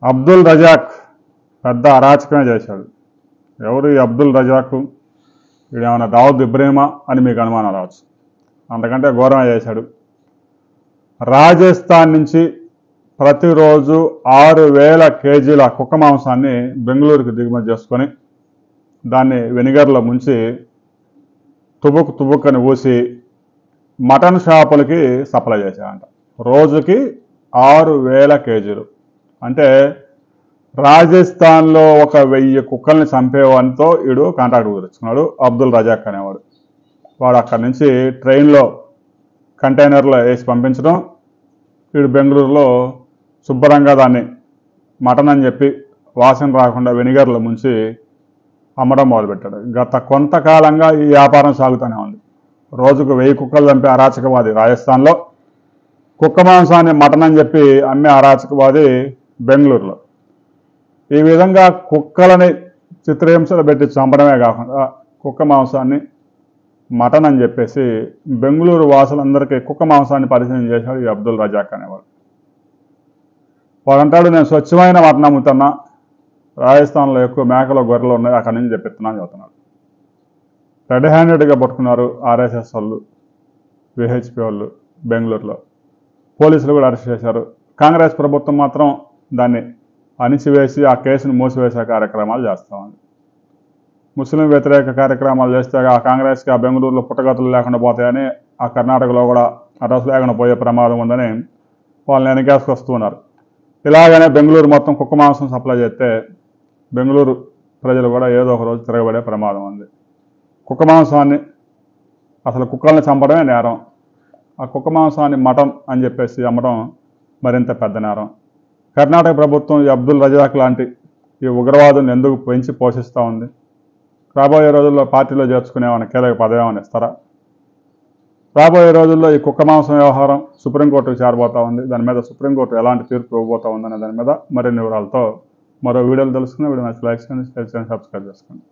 అబ్దుల్ రజాక్ పెద్ద అరాచకమే చేశాడు. ఎవరు ఈ అబ్దుల్ రజాక్? వీడేమన్నా దావుద్ ఇబ్రహీమా అని మీకు అనుమానం రావచ్చు. అంతకంటే ఘోరంగా చేశాడు. రాజస్థాన్ నుంచి ప్రతిరోజు 6,000 కేజీల కుక్క మాంసాన్ని బెంగళూరుకి దిగుమతి చేసుకొని దాన్ని వెనిగర్లో ముంచి తుబుక్కని ఊసి మటన్ షాపులకి సప్లై చేశాడంట. రోజుకి 6,000 కేజీలు. అంటే రాజస్థాన్లో 1,000 కుక్కల్ని చంపేవానితో వీడు కాంట్రాక్ట్ కుదుర్చుకున్నాడు అబ్దుల్ రజాక్ అనేవాడు. వాడు అక్కడి నుంచి ట్రైన్లో కంటైనర్లో వేసి పంపించడం, వీడు బెంగళూరులో శుభ్రంగా దాన్ని మటన్ అని చెప్పి వాసన రాకుండా వెనిగర్లో ముంచి అమ్మడం మొదలుపెట్టాడు. గత కొంతకాలంగా ఈ వ్యాపారం సాగుతూనే ఉంది. రోజుకు 1000 కుక్కలు చంపే అరాచకవాది రాజస్థాన్లో, కుక్క మాంసాన్ని మటన్ అని చెప్పి అమ్మే అరాచకవాది బెంగళూరులో. ఈ విధంగా కుక్కలని చిత్రహింసలు పెట్టి చంపడమే కాకుండా కుక్క మాంసాన్ని మటన్ అని చెప్పేసి బెంగళూరు వాసులందరికీ కుక్క మాంసాన్ని పరిచయం చేశాడు ఈ అబ్దుల్ రజాక్ అనేవాడు. వాడంటాడు, నేను స్వచ్ఛమైన మటన్ అమ్ముతున్నా, రాజస్థాన్లో ఎక్కువ మేకలు గొర్రెలు ఉన్నాయి, అక్కడి నుంచి చెప్పిస్తున్నాను చెబుతున్నాడు. రెడ్ హ్యాండెడ్గా పట్టుకున్నారు ఆర్ఎస్ఎస్ వాళ్ళు, విహెచ్పి వాళ్ళు బెంగళూరులో. పోలీసులు కూడా అరెస్ట్ చేశారు. కాంగ్రెస్ ప్రభుత్వం మాత్రం దాన్ని అణిచివేసి ఆ కేసును మూసివేసే కార్యక్రమాలు చేస్తూ ఉంది. ముస్లిం వ్యతిరేక కార్యక్రమాలు చేస్తే ఆ కాంగ్రెస్కి ఆ బెంగళూరులో పుట్టగతులు లేకుండా పోతాయని, ఆ కర్ణాటకలో కూడా అడ్రస్ లేకుండా పోయే ప్రమాదం ఉందని వాళ్ళని వెనకేసుకొస్తున్నారు. ఇలాగనే బెంగళూరు మొత్తం కుక్క మాంసం సప్లై చేస్తే బెంగళూరు ప్రజలు కూడా ఏదో ఒక రోజు తిరగబడే ప్రమాదం ఉంది. కుక్క మాంసాన్ని, అసలు కుక్కల్ని చంపడమే నేరం, ఆ కుక్క మాంసాన్ని మటన్ అని చెప్పేసి అమ్మడం మరింత పెద్ద నేరం. కర్ణాటక ప్రభుత్వం ఈ అబ్దుల్ రజాక్ లాంటి ఈ ఉగ్రవాదులను ఎందుకు పెంచి పోషిస్తూ ఉంది? రాబోయే రోజుల్లో పార్టీలో చేర్చుకునేమన్నా కీలక పదవి ఏమైనా ఇస్తారా? రాబోయే రోజుల్లో ఈ కుక్క మాంసం వ్యవహారం సుప్రీంకోర్టుకు చేరబోతూ ఉంది. దాని మీద సుప్రీంకోర్టు ఎలాంటి తీర్పు ఇవ్వబోతూ ఉందనే దాని మీద మరిన్ని వివరాలతో మరో వీడియోలు తెలుసుకుని వీడియో నచ్చి లైక్ చేయండి, షేర్ చేయండి, సబ్స్క్రైబ్ చేసుకోండి.